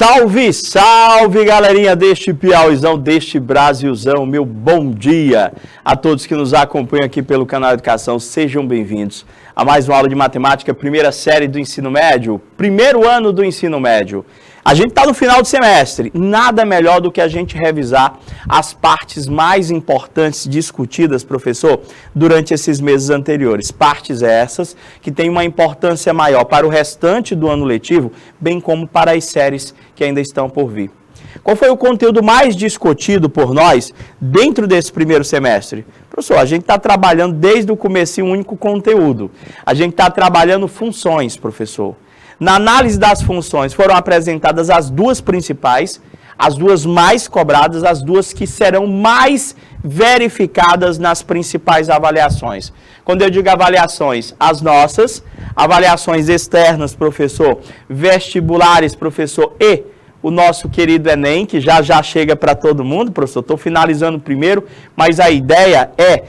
Salve, salve, galerinha deste Piauizão, deste Brasilzão. Meu bom dia a todos que nos acompanham aqui pelo canal Educação. Sejam bem-vindos a mais uma aula de matemática, primeira série do ensino médio, primeiro ano do ensino médio. A gente está no final do semestre, nada melhor do que a gente revisar as partes mais importantes discutidas, professor, durante esses meses anteriores. Partes essas que têm uma importância maior para o restante do ano letivo, bem como para as séries que ainda estão por vir. Qual foi o conteúdo mais discutido por nós dentro desse primeiro semestre? Professor, a gente está trabalhando desde o começo um único conteúdo. A gente está trabalhando funções, professor. Na análise das funções foram apresentadas as duas principais, as duas mais cobradas, as duas que serão mais verificadas nas principais avaliações. Quando eu digo avaliações, as nossas, avaliações externas, professor, vestibulares, professor, e o nosso querido Enem, que já chega para todo mundo, professor. Estou finalizando primeiro, mas a ideia é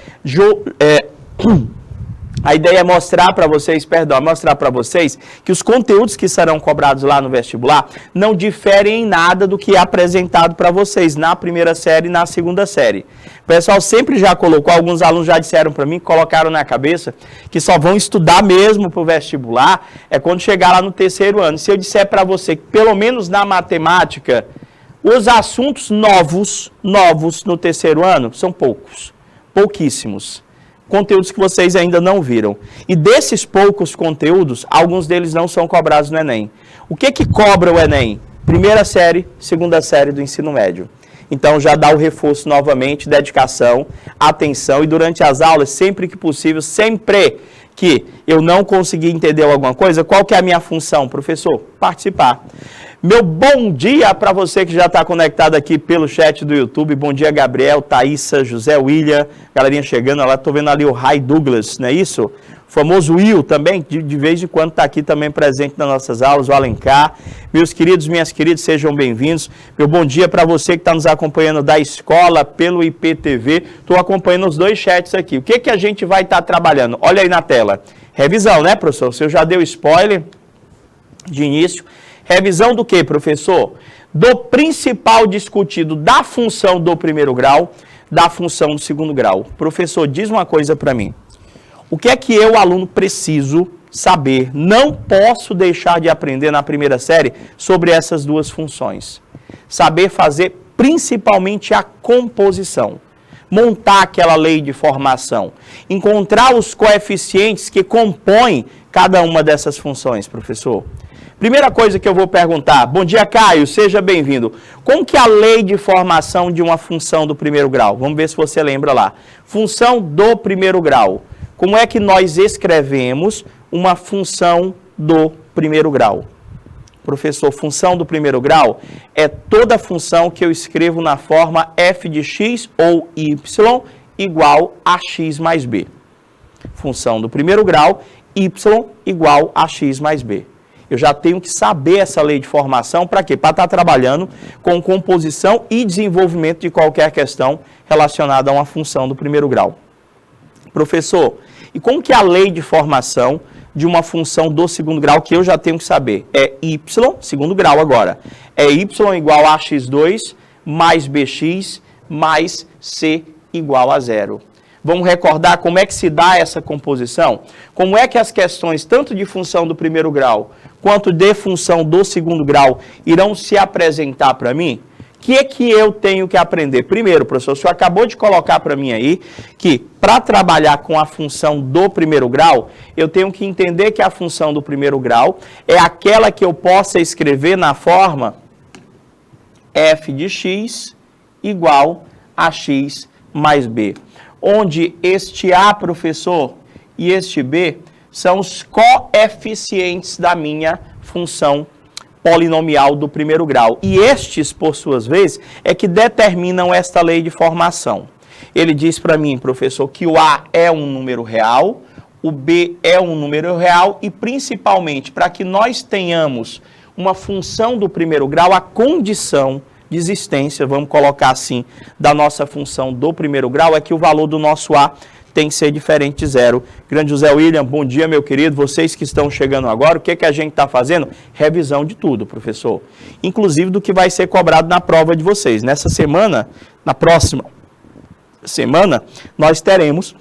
mostrar para vocês que os conteúdos que serão cobrados lá no vestibular não diferem em nada do que é apresentado para vocês na primeira série e na segunda série. O pessoal sempre já colocou, alguns alunos já disseram para mim, colocaram na cabeça que só vão estudar mesmo para o vestibular quando chegar lá no terceiro ano. Se eu disser para você que pelo menos na matemática, os assuntos novos no terceiro ano são pouquíssimos. Conteúdos que vocês ainda não viram. E desses poucos conteúdos, alguns deles não são cobrados no Enem. O que cobra o Enem? Primeira série, segunda série do ensino médio. Então já dá o reforço novamente, dedicação, atenção, e durante as aulas, sempre que possível, sempre que eu não conseguir entender alguma coisa, qual que é a minha função, professor? Participar. Meu bom dia para você que já está conectado aqui pelo chat do YouTube. Bom dia, Gabriel, Thaísa, José William, galerinha chegando lá. Estou vendo ali o Ray Douglas, não é isso? O famoso Will também, de vez em quando está aqui também presente nas nossas aulas, o Alencar. Meus queridos, minhas queridas, sejam bem-vindos. Meu bom dia para você que está nos acompanhando da escola, pelo IPTV. Estou acompanhando os dois chats aqui. O que a gente vai estar trabalhando? Olha aí na tela. Revisão, né, professor? O senhor já deu spoiler de início. Revisão do que, professor? Do principal discutido da função do primeiro grau, da função do segundo grau. Professor, diz uma coisa para mim. O que é que eu, aluno, preciso saber? Não posso deixar de aprender na primeira série sobre essas duas funções. Saber fazer principalmente a composição. Montar aquela lei de formação. Encontrar os coeficientes que compõem cada uma dessas funções, professor. Primeira coisa que eu vou perguntar, bom dia, Caio, seja bem-vindo. Como que é a lei de formação de uma função do primeiro grau? Vamos ver se você lembra lá. Função do primeiro grau. Como é que nós escrevemos uma função do primeiro grau? Professor, função do primeiro grau é toda função que eu escrevo na forma f de x ou y igual a x mais b. Função do primeiro grau, y igual a x mais b. Eu já tenho que saber essa lei de formação para quê? Para estar trabalhando com composição e desenvolvimento de qualquer questão relacionada a uma função do primeiro grau. Professor, e como que é a lei de formação de uma função do segundo grau que eu já tenho que saber? É y, segundo grau agora, é y igual a x2 mais bx mais c igual a 0. Vamos recordar como é que se dá essa composição? Como é que as questões, tanto de função do primeiro grau, quanto de função do segundo grau, irão se apresentar para mim? O que é que eu tenho que aprender? Primeiro, professor, o senhor acabou de colocar para mim aí que, para trabalhar com a função do primeiro grau, eu tenho que entender que a função do primeiro grau é aquela que eu possa escrever na forma f de x igual a x mais b. Onde este A, professor, e este B são os coeficientes da minha função polinomial do primeiro grau. E estes, por suas vezes, é que determinam esta lei de formação. Ele diz para mim, professor, que o A é um número real, o B é um número real e, principalmente, para que nós tenhamos uma função do primeiro grau, a condição de existência, vamos colocar assim, da nossa função do primeiro grau, é que o valor do nosso A tem que ser diferente de zero. Grande José William, bom dia, meu querido. Vocês que estão chegando agora, o que que a gente está fazendo? Revisão de tudo, professor. Inclusive do que vai ser cobrado na prova de vocês. Nessa semana, na próxima semana, nós teremos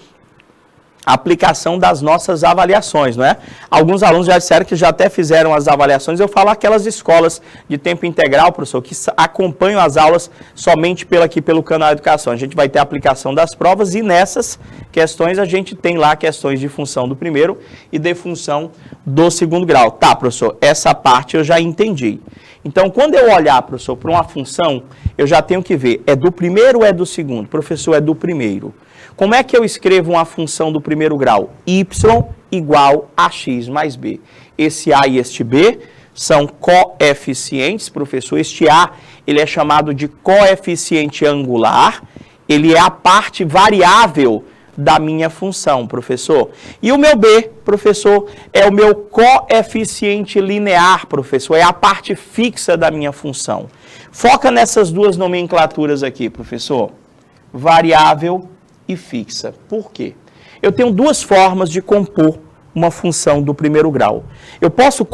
a aplicação das nossas avaliações, não é? Alguns alunos já disseram que já até fizeram as avaliações. Eu falo aquelas escolas de tempo integral, professor, que acompanham as aulas somente pelo canal Educação. A gente vai ter a aplicação das provas e nessas questões a gente tem lá questões de função do primeiro e de função do segundo grau. Tá, professor, essa parte eu já entendi. Então, quando eu olhar, professor, para uma função, eu já tenho que ver, é do primeiro ou é do segundo? Professor, é do primeiro. Como é que eu escrevo uma função do primeiro grau? Y igual a x mais b. Esse a e este b são coeficientes, professor. Este a, ele é chamado de coeficiente angular. Ele é a parte variável da minha função, professor. E o meu b, professor, é o meu coeficiente linear, professor. É a parte fixa da minha função. Foca nessas duas nomenclaturas aqui, professor. Variável e fixa. Por quê? Eu tenho duas formas de compor uma função do primeiro grau. Eu posso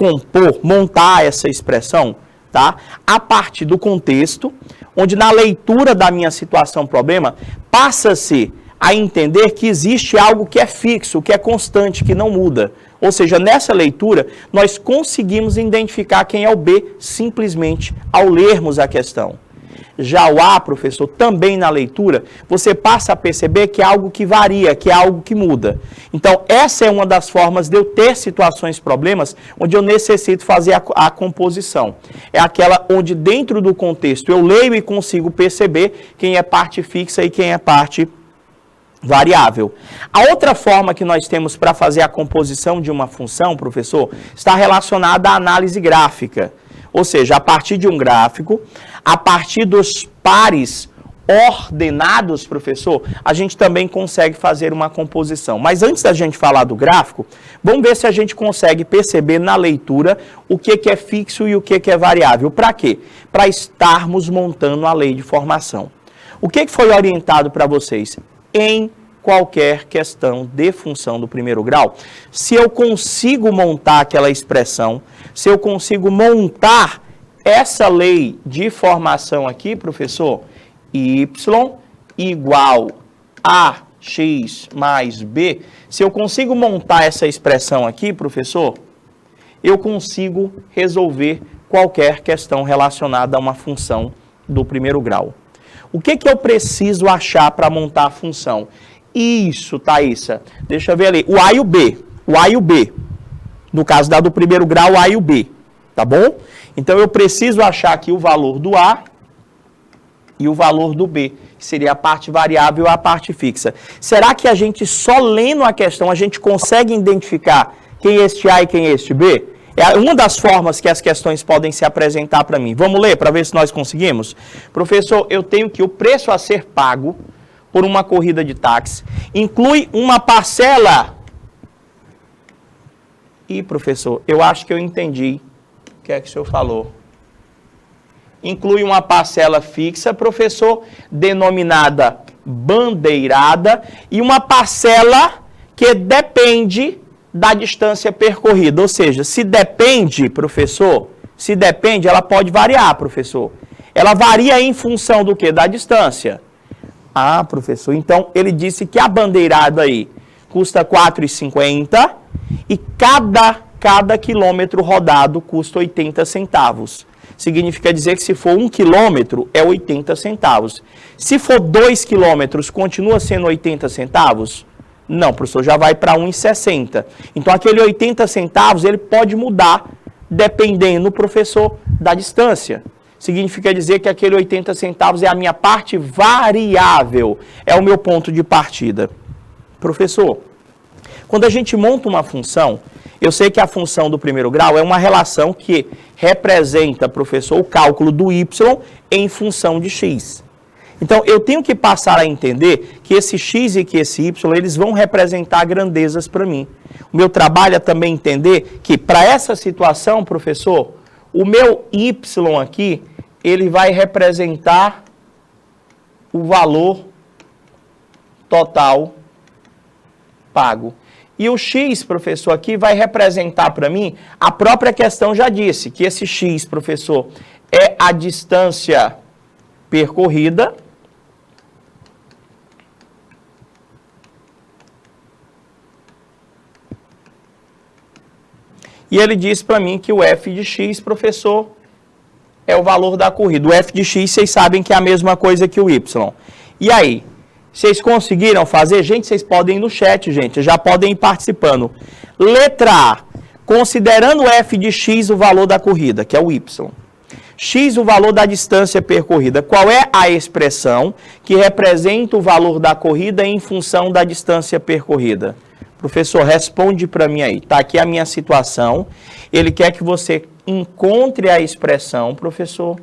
montar essa expressão, tá? A partir do contexto, onde na leitura da minha situação problema, passa-se a entender que existe algo que é fixo, que é constante, que não muda. Ou seja, nessa leitura, nós conseguimos identificar quem é o B simplesmente ao lermos a questão. Já o A, professor, também na leitura, você passa a perceber que é algo que varia, que é algo que muda. Então, essa é uma das formas de eu ter situações, problemas, onde eu necessito fazer a composição. É aquela onde, dentro do contexto, eu leio e consigo perceber quem é parte fixa e quem é parte variável. A outra forma que nós temos para fazer a composição de uma função, professor, está relacionada à análise gráfica. Ou seja, a partir de um gráfico, a partir dos pares ordenados, professor, a gente também consegue fazer uma composição. Mas antes da gente falar do gráfico, vamos ver se a gente consegue perceber na leitura o que é fixo e o que é variável. Para quê? Para estarmos montando a lei de formação. O que foi orientado para vocês? Em qualquer questão de função do primeiro grau, se eu consigo montar aquela expressão, se eu consigo montar essa lei de formação aqui, professor, y igual a x mais b, se eu consigo montar essa expressão aqui, professor, eu consigo resolver qualquer questão relacionada a uma função do primeiro grau. O que eu preciso achar para montar a função? Isso, Thaísa. Deixa eu ver ali. O A e o B. O A e o B. No caso do primeiro grau, o A e o B. Tá bom? Então, eu preciso achar aqui o valor do A e o valor do B, que seria a parte variável e a parte fixa. Será que a gente, só lendo a questão, a gente consegue identificar quem é este A e quem é este B? É uma das formas que as questões podem se apresentar para mim. Vamos ler para ver se nós conseguimos? Professor, eu tenho que o preço a ser pago por uma corrida de táxi inclui uma parcela. E, professor, eu acho que eu entendi o que é que o senhor falou. Inclui uma parcela fixa, professor, denominada bandeirada, e uma parcela que depende da distância percorrida. Ou seja, se depende, professor, se depende, ela pode variar, professor. Ela varia em função do quê? Da distância. Ah, professor, então ele disse que a bandeirada aí custa R$ 4,50 e cada quilômetro rodado custa 80 centavos. Significa dizer que se for 1 quilômetro é 80 centavos. Se for 2 quilômetros, continua sendo 80 centavos? Não, professor, já vai para 1,60. Então, aquele 80 centavos, ele pode mudar dependendo, professor, da distância. Significa dizer que aquele 80 centavos é a minha parte variável, é o meu ponto de partida. Professor, quando a gente monta uma função, eu sei que a função do primeiro grau é uma relação que representa, professor, o cálculo do y em função de x. Então, eu tenho que passar a entender que esse x e que esse y, eles vão representar grandezas para mim. O meu trabalho é também entender que, para essa situação, professor, o meu y aqui, ele vai representar o valor total pago. E o x, professor, aqui vai representar para mim, a própria questão já disse, que esse x, professor, é a distância percorrida. E ele diz para mim que o f de x, professor, é o valor da corrida. O f de x, vocês sabem que é a mesma coisa que o y. E aí, vocês conseguiram fazer? Gente, vocês podem ir no chat, gente, já podem ir participando. Letra A, considerando o f de x o valor da corrida, que é o y. X o valor da distância percorrida. Qual é a expressão que representa o valor da corrida em função da distância percorrida? Professor, responde para mim aí. Está aqui a minha situação. Ele quer que você encontre a expressão, professor,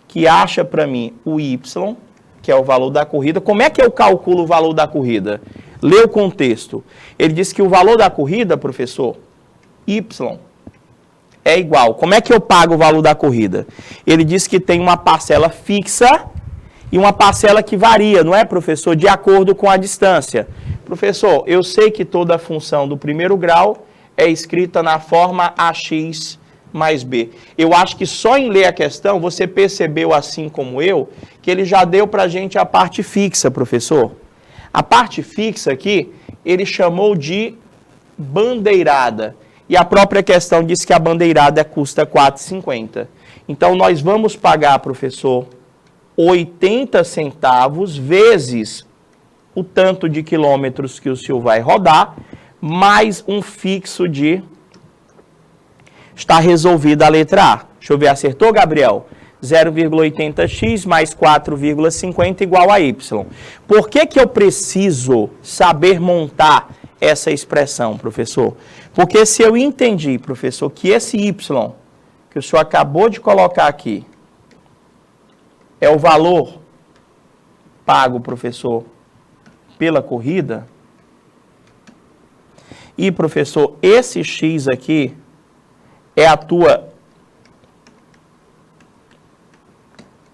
que acha para mim o y, que é o valor da corrida. Como é que eu calculo o valor da corrida? Lê o contexto. Ele diz que o valor da corrida, professor, y, é igual. Como é que eu pago o valor da corrida? Ele diz que tem uma parcela fixa e uma parcela que varia, não é, professor? De acordo com a distância. Professor, eu sei que toda a função do primeiro grau é escrita na forma ax mais b. Eu acho que só em ler a questão você percebeu, assim como eu, que ele já deu para a gente a parte fixa, professor. A parte fixa aqui, ele chamou de bandeirada. E a própria questão diz que a bandeirada custa R$ 4,50. Então, nós vamos pagar, professor, 80 centavos vezes o tanto de quilômetros que o senhor vai rodar, mais um fixo de... Está resolvida a letra A. Deixa eu ver, acertou, Gabriel? 0,80x mais 4,50 igual a y. Por que que eu preciso saber montar essa expressão, professor? Porque se eu entendi, professor, que esse y que o senhor acabou de colocar aqui é o valor pago, professor, pela corrida, e, professor, esse x aqui é a tua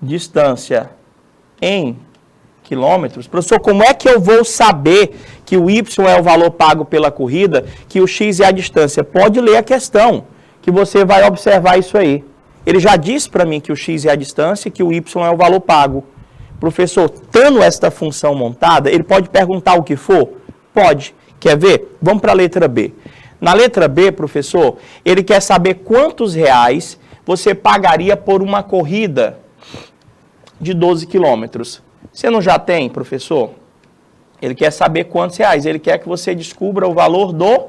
distância em quilômetros. Professor, como é que eu vou saber que o y é o valor pago pela corrida, que o x é a distância? Pode ler a questão, que você vai observar isso aí. Ele já disse para mim que o x é a distância e que o y é o valor pago. Professor, tendo esta função montada, ele pode perguntar o que for? Pode. Quer ver? Vamos para a letra B. Na letra B, professor, ele quer saber quantos reais você pagaria por uma corrida de 12 quilômetros. Você não já tem, professor? Ele quer saber quantos reais. Ele quer que você descubra o valor do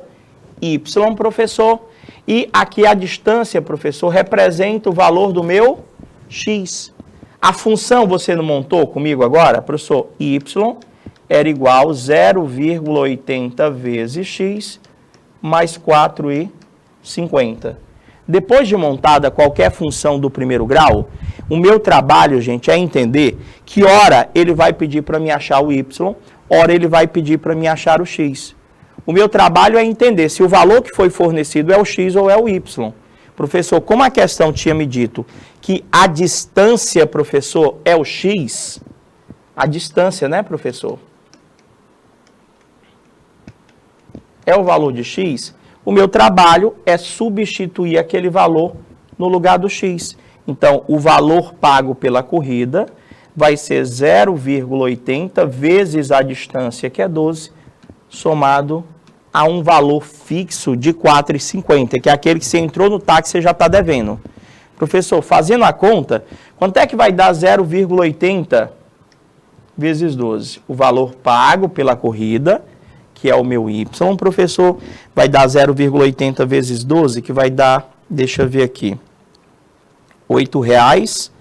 y, professor. E aqui a distância, professor, representa o valor do meu x. A função você não montou comigo agora? Professor, y era igual a 0,80 vezes x mais 4,50. Depois de montada qualquer função do primeiro grau, o meu trabalho, gente, é entender que ora ele vai pedir para me achar o y, ora ele vai pedir para me achar o x. O meu trabalho é entender se o valor que foi fornecido é o x ou é o y. Professor, como a questão tinha me dito que a distância, professor, é o x, a distância, né, professor? É o valor de x, o meu trabalho é substituir aquele valor no lugar do x. Então, o valor pago pela corrida vai ser 0,80 vezes a distância, que é 12, somado a um valor fixo de R$ 4,50, que é aquele que você entrou no táxi e você já está devendo. Professor, fazendo a conta, quanto é que vai dar 0,80 vezes 12? O valor pago pela corrida, que é o meu y, professor, vai dar 0,80 vezes 12, que vai dar, deixa eu ver aqui, R$ 8,00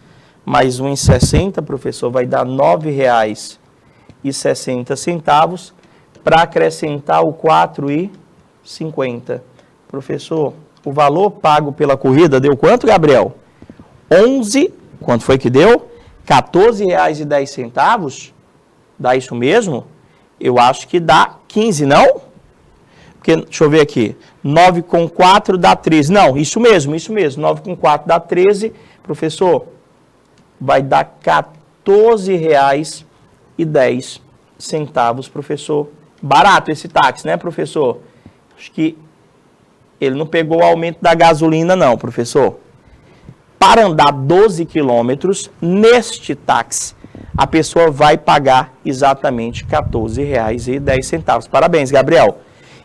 mais 1,60, professor, vai dar R$ 9,60, para acrescentar o 4,50. Professor, o valor pago pela corrida deu quanto, Gabriel? 11, quanto foi que deu? R$ 14,10? Dá isso mesmo? Eu acho que dá 15, não? Porque, deixa eu ver aqui, 9 com 4 dá 13. Não, isso mesmo, 9 com 4 dá 13. Professor, vai dar R$ 14,10, professor, Barato esse táxi, né, professor? Acho que ele não pegou o aumento da gasolina, não, professor. Para andar 12 quilômetros, neste táxi, a pessoa vai pagar exatamente R$ 14,10. Parabéns, Gabriel.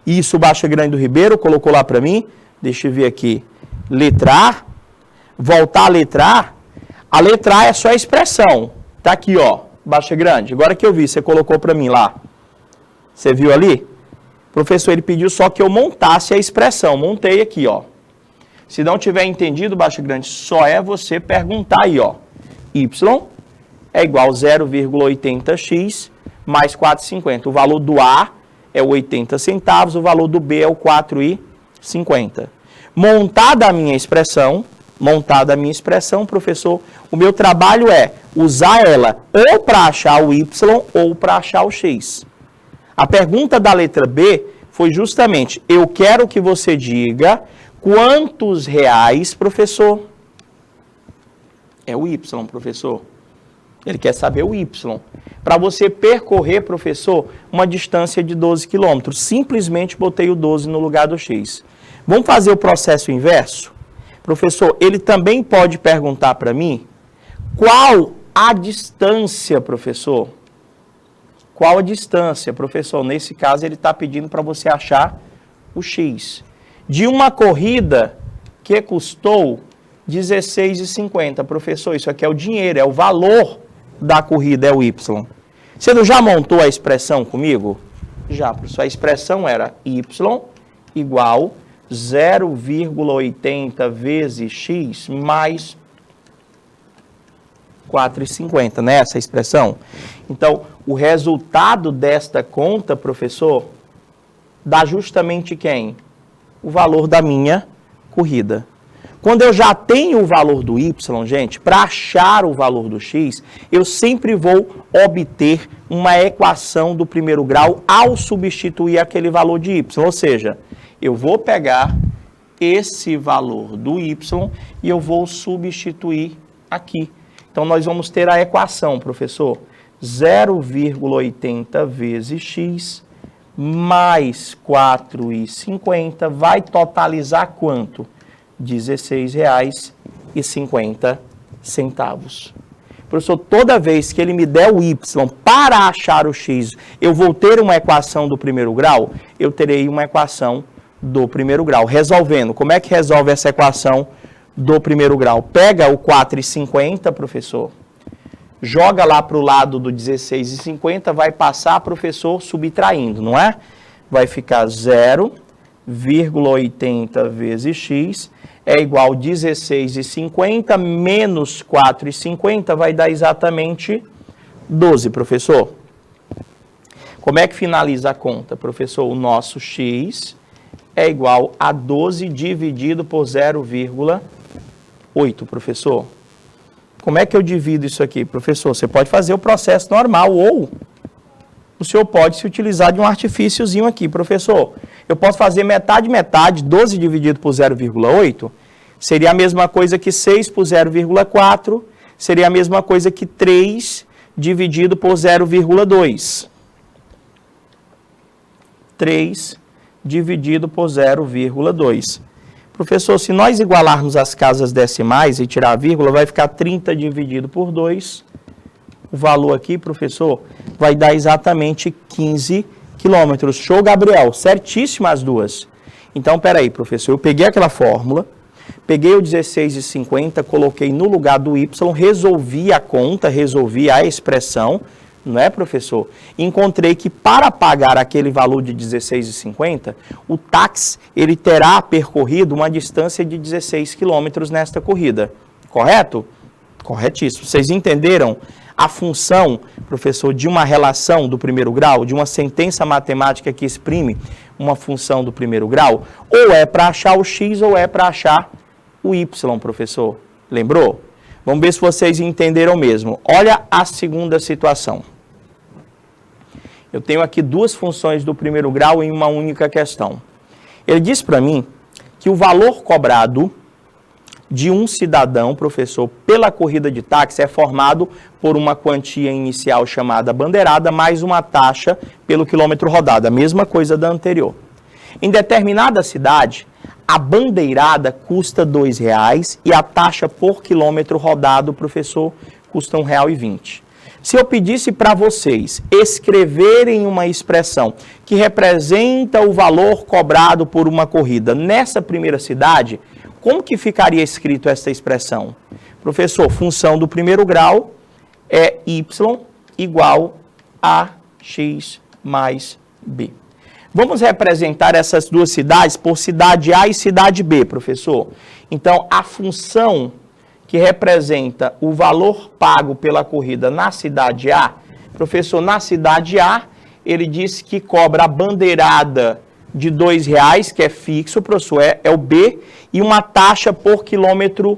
Isso, Baixa Grande do Ribeiro, colocou lá para mim. Deixa eu ver aqui. Letra A. Voltar a letra A. A letra A é só a expressão. Tá aqui, ó. Baixa Grande. Agora que eu vi, você colocou para mim lá. Você viu ali? Professor, ele pediu só que eu montasse a expressão. Montei aqui, ó. Se não tiver entendido, Baixa Grande, só é você perguntar aí, ó. Y é igual a 0,80x mais 4,50. O valor do A é o 80 centavos, o valor do B é o 4,50. Montada a minha expressão, professor, o meu trabalho é usar ela ou para achar o Y ou para achar o X. A pergunta da letra B foi justamente, eu quero que você diga quantos reais, professor? É o Y, professor. Ele quer saber o Y. Para você percorrer, professor, uma distância de 12 quilômetros. Simplesmente botei o 12 no lugar do X. Vamos fazer o processo inverso? Professor, ele também pode perguntar para mim qual a distância, professor? Qual a distância, professor? Nesse caso, ele está pedindo para você achar o X. De uma corrida que custou R$16,50. Professor, isso aqui é o dinheiro, é o valor da corrida, é o Y. Você não já montou a expressão comigo? Já, professor. A expressão era Y igual 0,80 vezes X mais 4,50, né? Essa expressão. Então, o resultado desta conta, professor, dá justamente quem? O valor da minha corrida. Quando eu já tenho o valor do Y, gente, para achar o valor do X, eu sempre vou obter uma equação do primeiro grau ao substituir aquele valor de Y. Ou seja, eu vou pegar esse valor do Y e eu vou substituir aqui. Então, nós vamos ter a equação, professor, 0,80 vezes X mais 4,50 vai totalizar quanto? R$16,50. Professor, toda vez que ele me der o Y para achar o X, eu vou ter uma equação do primeiro grau? Eu terei uma equação do primeiro grau. Resolvendo, como é que resolve essa equação do primeiro grau? Pega o 4,50, professor, joga lá para o lado do 16,50, vai passar, professor, subtraindo, não é? Vai ficar 0,80 vezes X é igual a 16,50 menos 4,50 vai dar exatamente 12, professor. Como é que finaliza a conta, professor? O nosso X é igual a 12 dividido por 0,8, professor. Como é que eu divido isso aqui, professor? Você pode fazer o processo normal ou o senhor pode se utilizar de um artifíciozinho aqui, professor. Eu posso fazer metade, 12 dividido por 0,8, seria a mesma coisa que 6 por 0,4, seria a mesma coisa que 3 dividido por 0,2. 3 dividido por 0,2. Professor, se nós igualarmos as casas decimais e tirar a vírgula, vai ficar 30 dividido por 2. O valor aqui, professor, vai dar exatamente 15 quilômetros. Show, Gabriel? Certíssimo as duas. Então, peraí, professor, eu peguei aquela fórmula, peguei o 16,50, coloquei no lugar do Y, resolvi a conta, resolvi a expressão, não é, professor? Encontrei que para pagar aquele valor de 16,50, o táxi ele terá percorrido uma distância de 16 quilômetros nesta corrida. Correto? Corretíssimo. Vocês entenderam a função, professor, de uma relação do primeiro grau, de uma sentença matemática que exprime uma função do primeiro grau? Ou é para achar o X ou é para achar o Y, professor. Lembrou? Vamos ver se vocês entenderam mesmo. Olha a segunda situação. Eu tenho aqui duas funções do primeiro grau em uma única questão. Ele diz para mim que o valor cobrado de um cidadão, professor, pela corrida de táxi é formado por uma quantia inicial chamada bandeirada, mais uma taxa pelo quilômetro rodado, a mesma coisa da anterior. Em determinada cidade, a bandeirada custa R$ 2,00 e a taxa por quilômetro rodado, professor, custa R$ 1,20. Se eu pedisse para vocês escreverem uma expressão que representa o valor cobrado por uma corrida nessa primeira cidade, como que ficaria escrito essa expressão? Professor, função do primeiro grau é y igual a x mais b. Vamos representar essas duas cidades por cidade A e cidade B, professor. Então, a função que representa o valor pago pela corrida na cidade A, professor, na cidade A, ele disse que cobra a bandeirada de R$ 2,00, que é fixo, professor, é o B, e uma taxa por quilômetro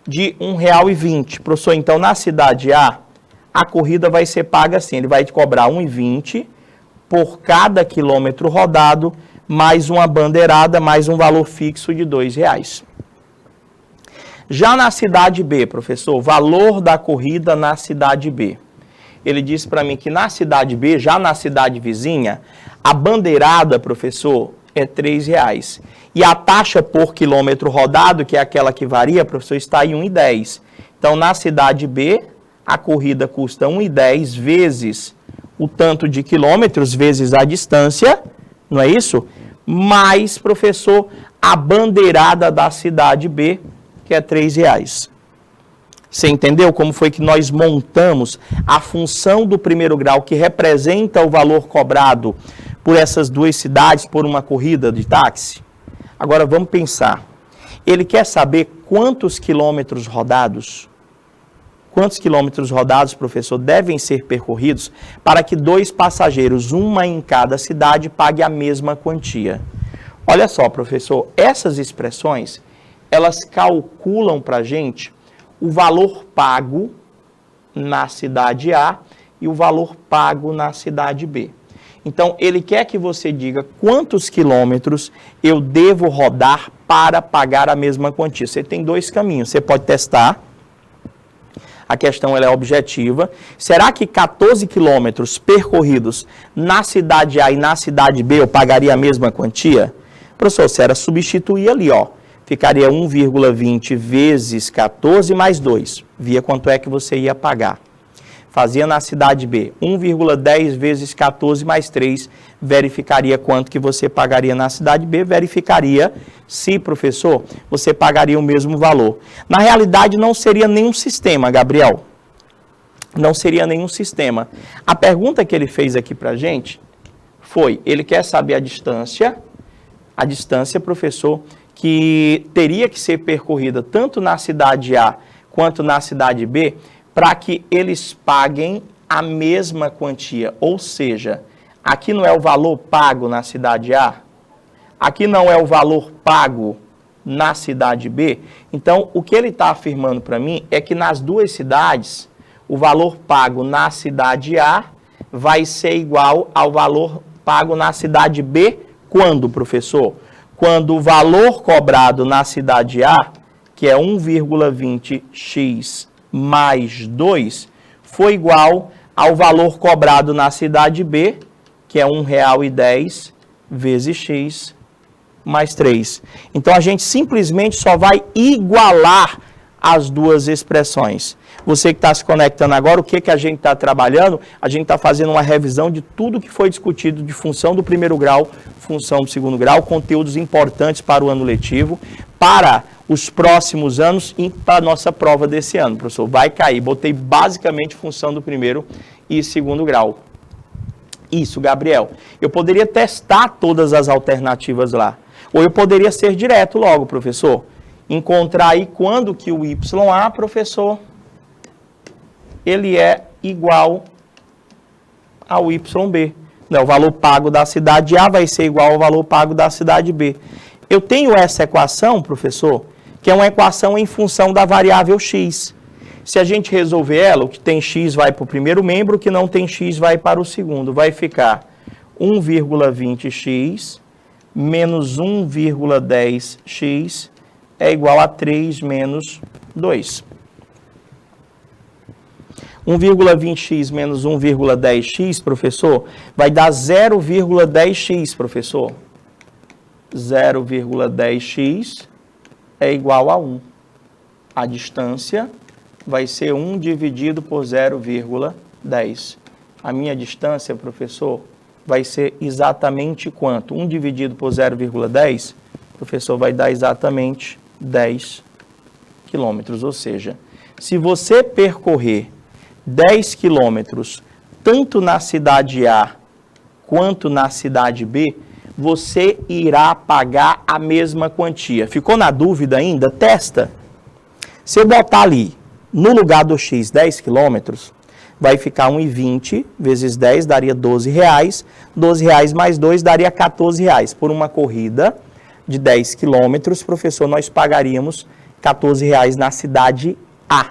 de R$ 1,20. Professor, então, na cidade A, a corrida vai ser paga assim, ele vai te cobrar R$ 1,20 por cada quilômetro rodado, mais uma bandeirada, mais um valor fixo de R$ 2,00. Já na cidade B, professor, valor da corrida na cidade B. Ele disse para mim que na cidade B, já na cidade vizinha, a bandeirada, professor, é R$ 3,00. E a taxa por quilômetro rodado, que é aquela que varia, professor, está em 1,10. Então, na cidade B, a corrida custa 1,10 vezes o tanto de quilômetros, vezes a distância, não é isso? Mais, professor, a bandeirada da cidade B, que é R$ 3,00. Você entendeu como foi que nós montamos a função do primeiro grau que representa o valor cobrado por essas duas cidades por uma corrida de táxi? Agora vamos pensar. Ele quer saber quantos quilômetros rodados, professor, devem ser percorridos para que dois passageiros, uma em cada cidade, paguem a mesma quantia. Olha só, professor, essas expressões elas calculam para a gente o valor pago na cidade A e o valor pago na cidade B. Então, ele quer que você diga quantos quilômetros eu devo rodar para pagar a mesma quantia. Você tem dois caminhos. Você pode testar. A questão ela é objetiva. Será que 14 quilômetros percorridos na cidade A e na cidade B eu pagaria a mesma quantia? Professor, você era substituir ali, ó. Ficaria 1,20 vezes 14 mais 2. Via quanto é que você ia pagar. Fazia na cidade B 1,10 vezes 14 mais 3. Verificaria quanto que você pagaria na cidade B. Verificaria se, professor, você pagaria o mesmo valor. Na realidade, não seria nenhum sistema, Gabriel. Não seria nenhum sistema. A pergunta que ele fez aqui pra gente foi, ele quer saber a distância, professor, que teria que ser percorrida tanto na cidade A quanto na cidade B, para que eles paguem a mesma quantia. Ou seja, aqui não é o valor pago na cidade A, aqui não é o valor pago na cidade B. Então, o que ele está afirmando para mim é que nas duas cidades, o valor pago na cidade A vai ser igual ao valor pago na cidade B. Quando, professor? Quando o valor cobrado na cidade A, que é 1,20x mais 2, foi igual ao valor cobrado na cidade B, que é R$ 1,10 vezes x mais 3. Então, a gente simplesmente só vai igualar as duas expressões. Você que está se conectando agora, o que a gente está trabalhando? A gente está fazendo uma revisão de tudo que foi discutido de função do primeiro grau, função do segundo grau, conteúdos importantes para o ano letivo, para os próximos anos e para a nossa prova desse ano, professor. Vai cair. Botei basicamente função do primeiro e segundo grau. Isso, Gabriel. Eu poderia testar todas as alternativas lá. Ou eu poderia ser direto logo, professor. Encontrar aí quando que o YA, professor, ele é igual ao YB. O valor pago da cidade A vai ser igual ao valor pago da cidade B. Eu tenho essa equação, professor, que é uma equação em função da variável x. Se a gente resolver ela, o que tem x vai para o primeiro membro, o que não tem x vai para o segundo. Vai ficar 1,20x menos 1,10x é igual a 3 menos 2. 1,20x menos 1,10x, professor, vai dar 0,10x, professor. 0,10x é igual a 1. A distância vai ser 1 dividido por 0,10. A minha distância, professor, vai ser exatamente quanto? 1 dividido por 0,10, professor, vai dar exatamente 10 quilômetros. Ou seja, se você percorrer 10 quilômetros, tanto na cidade A quanto na cidade B, você irá pagar a mesma quantia. Ficou na dúvida ainda? Testa. Se eu botar ali, no lugar do X, 10 quilômetros, vai ficar 1,20 vezes 10, daria R$12. R$12 mais 2 daria R$14. Por uma corrida de 10 quilômetros, professor, nós pagaríamos R$14 na cidade A.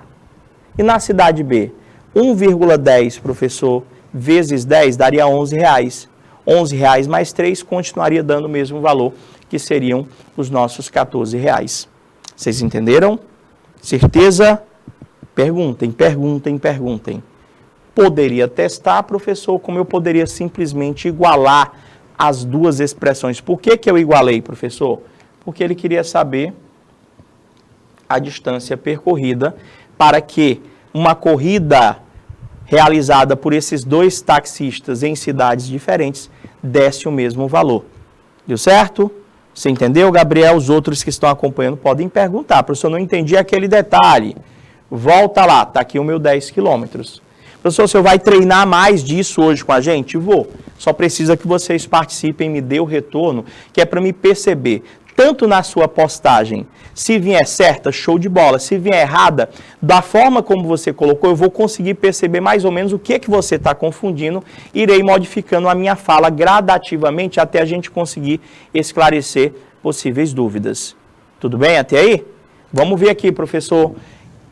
E na cidade B? 1,10, professor, vezes 10 daria R$11. R$11 mais 3 continuaria dando o mesmo valor, que seriam os nossos R$14. Vocês entenderam? Certeza? Perguntem, perguntem, perguntem. Poderia testar, professor, como eu poderia simplesmente igualar as duas expressões. Por que eu igualei, professor? Porque ele queria saber a distância percorrida para que uma corrida realizada por esses dois taxistas em cidades diferentes desse o mesmo valor. Deu certo? Você entendeu, Gabriel? Os outros que estão acompanhando podem perguntar. Professor, não entendi aquele detalhe. Volta lá, está aqui o meu 10 quilômetros. Professor, o senhor vai treinar mais disso hoje com a gente? Vou. Só precisa que vocês participem, me dê o retorno, que é para me perceber, tanto na sua postagem, se vier certa, show de bola. Se vier errada, da forma como você colocou, eu vou conseguir perceber mais ou menos o que você está confundindo. Irei modificando a minha fala gradativamente até a gente conseguir esclarecer possíveis dúvidas. Tudo bem até aí? Vamos ver aqui, professor.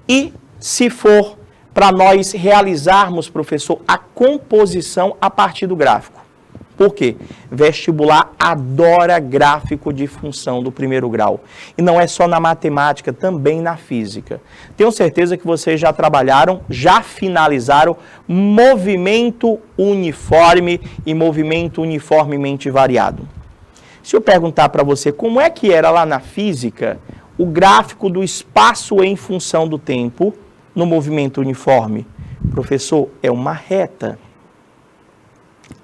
E se for para nós realizarmos, professor, a composição a partir do gráfico? Por quê? Vestibular adora gráfico de função do primeiro grau. E não é só na matemática, também na física. Tenho certeza que vocês já trabalharam, já finalizaram movimento uniforme e movimento uniformemente variado. Se eu perguntar para você como é que era lá na física o gráfico do espaço em função do tempo no movimento uniforme, professor, é uma reta.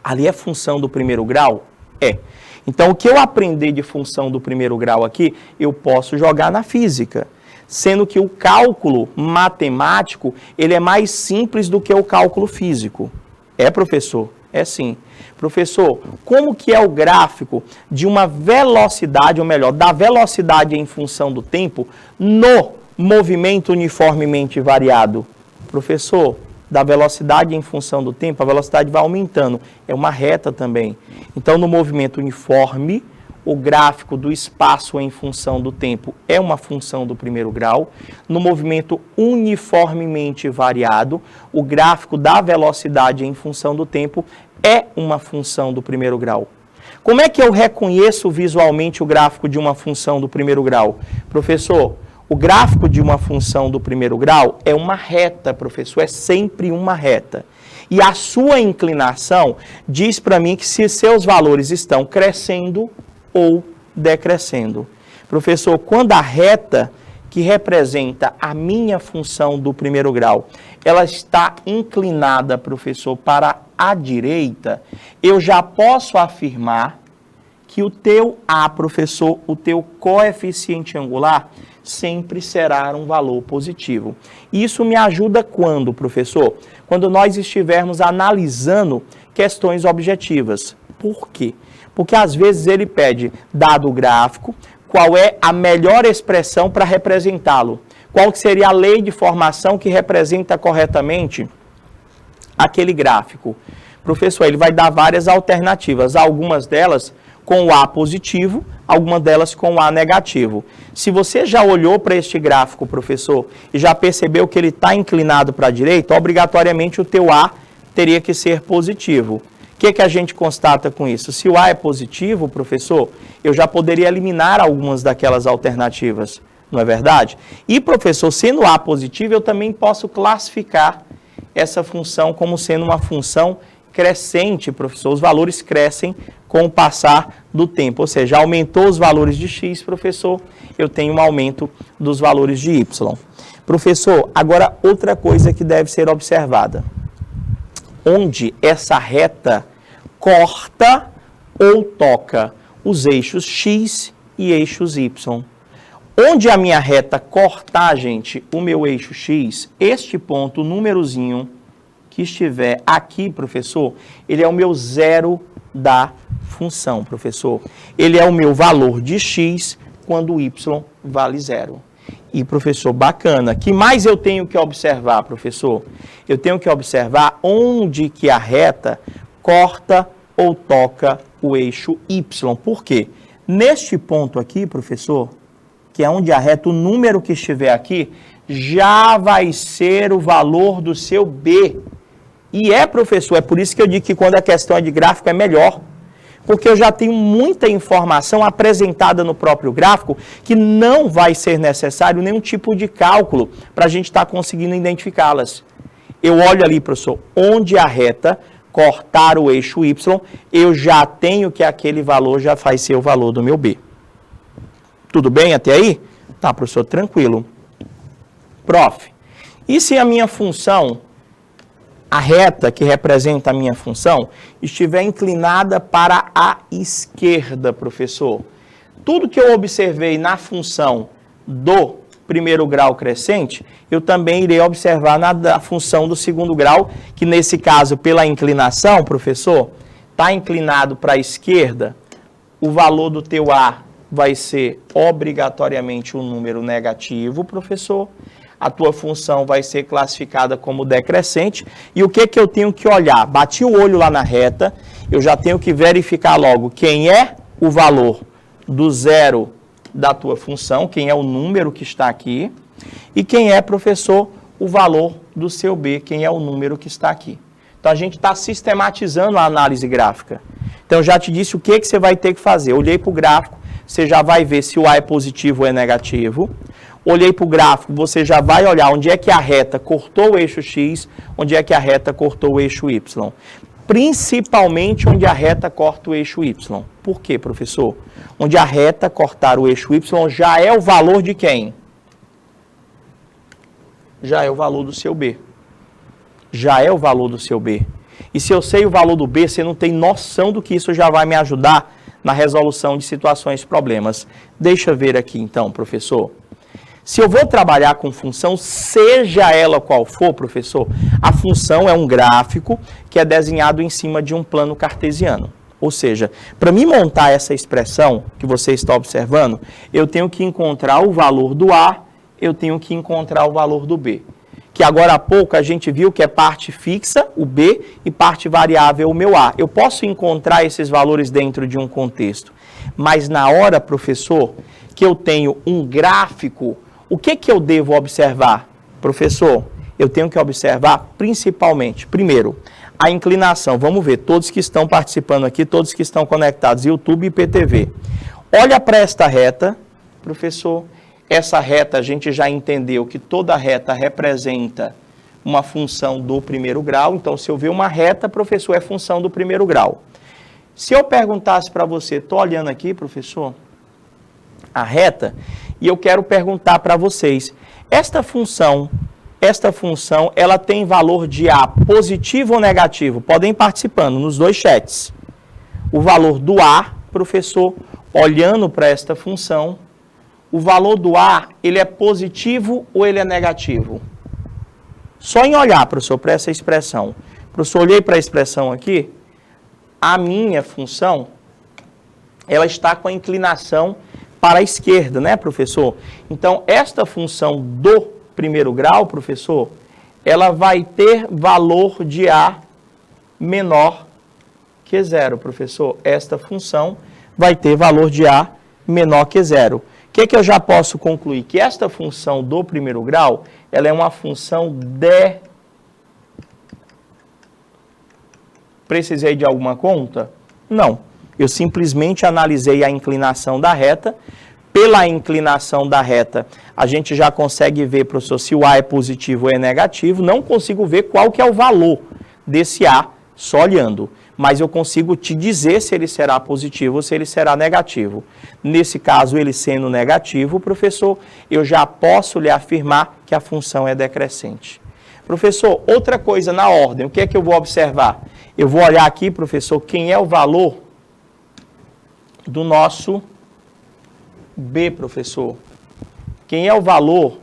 Ali é função do primeiro grau? É. Então, o que eu aprender de função do primeiro grau aqui, eu posso jogar na física. Sendo que o cálculo matemático, ele é mais simples do que o cálculo físico. É, professor? É sim. Professor, como que é o gráfico de uma velocidade, ou melhor, da velocidade em função do tempo no movimento uniformemente variado? Professor, da velocidade em função do tempo, a velocidade vai aumentando. É uma reta também. Então, no movimento uniforme, o gráfico do espaço em função do tempo é uma função do primeiro grau. No movimento uniformemente variado, o gráfico da velocidade em função do tempo é uma função do primeiro grau. Como é que eu reconheço visualmente o gráfico de uma função do primeiro grau? Professor, o gráfico de uma função do primeiro grau é uma reta, professor, é sempre uma reta. E a sua inclinação diz para mim que se seus valores estão crescendo ou decrescendo. Professor, quando a reta que representa a minha função do primeiro grau, ela está inclinada, professor, para a direita, eu já posso afirmar que o teu A, professor, o teu coeficiente angular, sempre será um valor positivo. Isso me ajuda quando, professor? Quando nós estivermos analisando questões objetivas. Por quê? Porque às vezes ele pede, dado o gráfico, qual é a melhor expressão para representá-lo? Qual que seria a lei de formação que representa corretamente aquele gráfico? Professor, ele vai dar várias alternativas, algumas delas com o A positivo, algumas delas com o A negativo. Se você já olhou para este gráfico, professor, e já percebeu que ele está inclinado para a direita, obrigatoriamente o teu A teria que ser positivo. O que a gente constata com isso? Se o A é positivo, professor, eu já poderia eliminar algumas daquelas alternativas. Não é verdade? E, professor, sendo A positivo, eu também posso classificar essa função como sendo uma função crescente, professor. Os valores crescem com o passar do tempo. Ou seja, aumentou os valores de x, professor, eu tenho um aumento dos valores de y. Professor, agora outra coisa que deve ser observada. Onde essa reta corta ou toca os eixos x e eixos y. Onde a minha reta cortar, gente, o meu eixo x, este ponto, o númerozinho que estiver aqui, professor, ele é o meu zero da função, professor. Ele é o meu valor de x quando y vale zero. E, professor, bacana. Que mais eu tenho que observar, professor? Eu tenho que observar onde que a reta corta ou toca o eixo y. Por quê? Neste ponto aqui, professor, que é onde a reta, o número que estiver aqui, já vai ser o valor do seu B. E professor, é por isso que eu digo que quando a questão é de gráfico é melhor. Porque eu já tenho muita informação apresentada no próprio gráfico que não vai ser necessário nenhum tipo de cálculo para a gente estar conseguindo identificá-las. Eu olho ali, professor, onde a reta cortar o eixo Y, eu já tenho que aquele valor já vai ser o valor do meu B. Tudo bem até aí? Tá, professor, tranquilo. Prof, e se a minha função, a reta que representa a minha função, estiver inclinada para a esquerda, professor? Tudo que eu observei na função do primeiro grau crescente, eu também irei observar na função do segundo grau, que nesse caso, pela inclinação, professor, está inclinado para a esquerda, o valor do teu A vai ser obrigatoriamente um número negativo, professor. A tua função vai ser classificada como decrescente. E o que eu tenho que olhar? Bati o olho lá na reta, eu já tenho que verificar logo quem é o valor do zero da tua função, quem é o número que está aqui, e quem é, professor, o valor do seu B, quem é o número que está aqui. Então, a gente está sistematizando a análise gráfica. Então, eu já te disse o que você vai ter que fazer. Olhei para o gráfico, você já vai ver se o A é positivo ou é negativo. Olhei para o gráfico, você já vai olhar onde é que a reta cortou o eixo X, onde é que a reta cortou o eixo Y. Principalmente onde a reta corta o eixo Y. Por quê, professor? Onde a reta cortar o eixo Y já é o valor de quem? Já é o valor do seu B. Já é o valor do seu B. E se eu sei o valor do B, você não tem noção do que isso já vai me ajudar na resolução de situações e problemas. Deixa eu ver aqui então, professor. Se eu vou trabalhar com função, seja ela qual for, professor, a função é um gráfico que é desenhado em cima de um plano cartesiano. Ou seja, para me montar essa expressão que você está observando, eu tenho que encontrar o valor do A, eu tenho que encontrar o valor do B. Que agora há pouco a gente viu que é parte fixa, o B, e parte variável, o meu A. Eu posso encontrar esses valores dentro de um contexto. Mas na hora, professor, que eu tenho um gráfico, o que eu devo observar? Professor, eu tenho que observar principalmente, primeiro, a inclinação. Vamos ver, todos que estão participando aqui, todos que estão conectados, YouTube e IPTV. Olha para esta reta, professor. Essa reta, a gente já entendeu que toda reta representa uma função do primeiro grau. Então, se eu ver uma reta, professor, é função do primeiro grau. Se eu perguntasse para você, estou olhando aqui, professor, a reta, e eu quero perguntar para vocês, esta função, ela tem valor de A positivo ou negativo? Podem ir participando nos dois chats. O valor do A, professor, olhando para esta função, o valor do A, ele é positivo ou ele é negativo? Só em olhar, professor, para essa expressão. Professor, olhei para a expressão aqui, a minha função, ela está com a inclinação para a esquerda, né, professor? Então, esta função do primeiro grau, professor, ela vai ter valor de A menor que zero, professor. Esta função vai ter valor de A menor que zero. O que eu já posso concluir? Que esta função do primeiro grau, ela é uma função de... Precisei de alguma conta? Não. Eu simplesmente analisei a inclinação da reta, pela inclinação da reta, a gente já consegue ver, professor, se o A é positivo ou é negativo. Não consigo ver qual que é o valor desse A só olhando, mas eu consigo te dizer se ele será positivo ou se ele será negativo. Nesse caso, ele sendo negativo, professor, eu já posso lhe afirmar que a função é decrescente. Professor, outra coisa na ordem, o que é que eu vou observar? Eu vou olhar aqui, professor, quem é o valor do nosso B, professor. Quem é o valor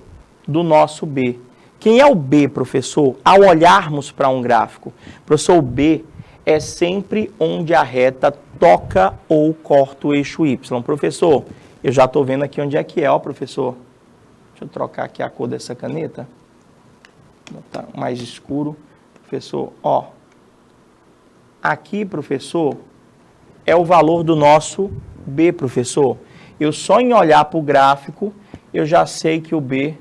do nosso B? Quem é o B, professor? Ao olharmos para um gráfico, professor, o B é sempre onde a reta toca ou corta o eixo Y. Professor, eu já estou vendo aqui onde é que é, ó, professor. Deixa eu trocar aqui a cor dessa caneta. Vou botar mais escuro. Professor, ó. Aqui, professor, é o valor do nosso B, professor. Eu só em olhar para o gráfico, eu já sei que o B,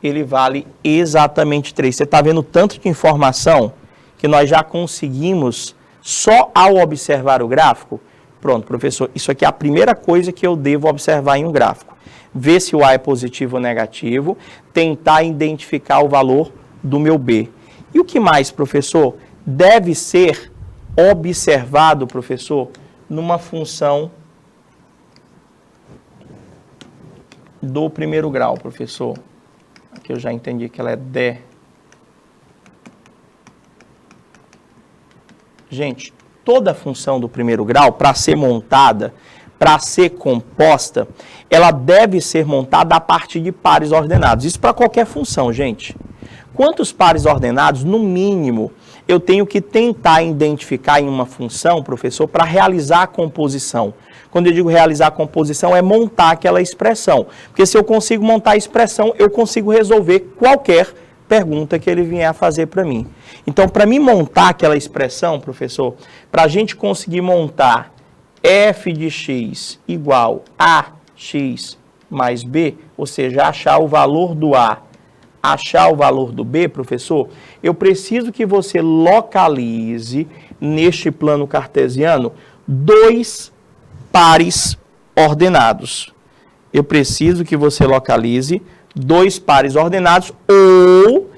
ele vale exatamente 3. Você está vendo tanto de informação que nós já conseguimos só ao observar o gráfico? Pronto, professor, isso aqui é a primeira coisa que eu devo observar em um gráfico. Ver se o A é positivo ou negativo, tentar identificar o valor do meu B. E o que mais, professor? Deve ser observado, professor, numa função do primeiro grau, professor. Aqui eu já entendi que ela é D. Gente, toda função do primeiro grau, para ser montada, para ser composta, ela deve ser montada a partir de pares ordenados. Isso para qualquer função, gente. Quantos pares ordenados, no mínimo, eu tenho que tentar identificar em uma função, professor, para realizar a composição? Quando eu digo realizar a composição, é montar aquela expressão. Porque se eu consigo montar a expressão, eu consigo resolver qualquer pergunta que ele vier a fazer para mim. Então, para mim montar aquela expressão, professor, para a gente conseguir montar f de x igual a x mais b, ou seja, achar o valor do A, achar o valor do B, professor, eu preciso que você localize neste plano cartesiano dois pares ordenados. Eu preciso que você localize dois pares ordenados ou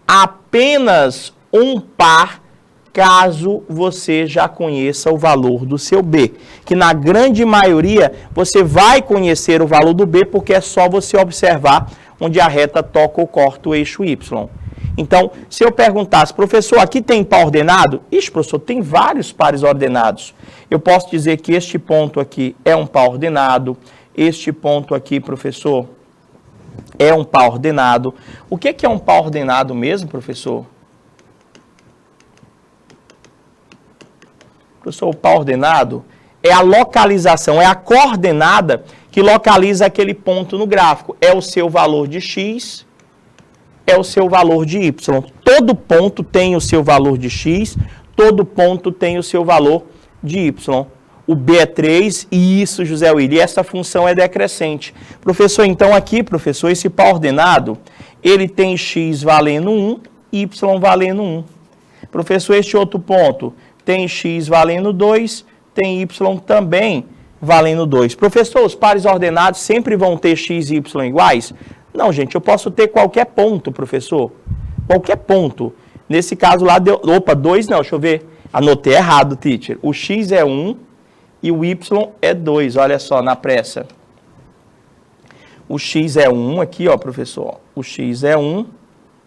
apenas um par, caso você já conheça o valor do seu B. Que na grande maioria você vai conhecer o valor do B porque é só você observar onde a reta toca ou corta o eixo Y. Então, se eu perguntasse, professor, aqui tem par ordenado? Ixi, professor, tem vários pares ordenados. Eu posso dizer que este ponto aqui é um par ordenado, este ponto aqui, professor, é um par ordenado. O que é um par ordenado mesmo, professor? Professor, o par ordenado é a localização, é a coordenada que localiza aquele ponto no gráfico. É o seu valor de x, é o seu valor de y. Todo ponto tem o seu valor de x, todo ponto tem o seu valor de y. O B é 3 e isso, José Willi, essa função é decrescente. Professor, então aqui, professor, esse par ordenado, ele tem x valendo 1, y valendo 1. Professor, este outro ponto tem x valendo 2, tem y também valendo 2. Professor, os pares ordenados sempre vão ter x e y iguais? Não, gente, eu posso ter qualquer ponto, professor. Qualquer ponto. Nesse caso lá, deu... Opa, 2 não, deixa eu ver. Anotei errado, teacher. O x é 1 e o y é 2. Olha só, na pressa. O x é 1 aqui, ó, professor. O x é 1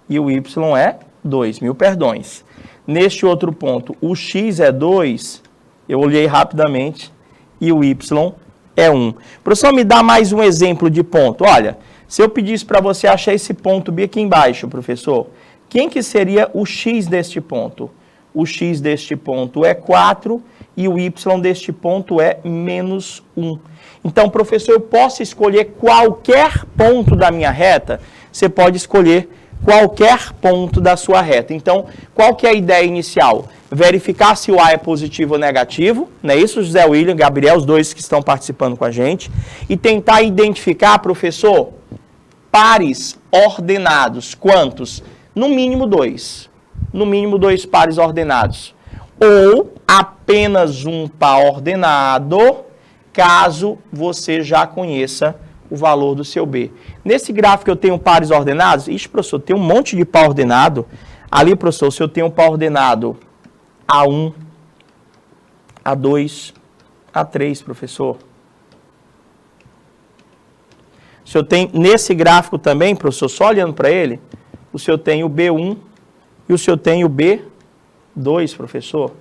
e o y é 2. Mil perdões. Neste outro ponto, o x é 2, eu olhei rapidamente, e o y é 1. Professor, me dá mais um exemplo de ponto. Olha, se eu pedisse para você achar esse ponto B aqui embaixo, professor, quem que seria o x deste ponto? O x deste ponto é 4 e o y deste ponto é menos 1. Então, professor, eu posso escolher qualquer ponto da minha reta? Você pode escolher qualquer ponto da sua reta. Então, qual que é a ideia inicial? Verificar se o A é positivo ou negativo, não é isso, José William, Gabriel, os dois que estão participando com a gente, e tentar identificar, professor, pares ordenados. Quantos? No mínimo 2. No mínimo 2 pares ordenados. Ou apenas um par ordenado caso você já conheça o valor do seu B. Nesse gráfico eu tenho pares ordenados. Ixi, professor, tem um monte de par ordenado. Ali, professor, se eu tenho um par ordenado A1, A2, A3, professor. Se eu tenho, nesse gráfico também, professor, só olhando para ele, o senhor tem o B1 e o senhor tem o B2, professor.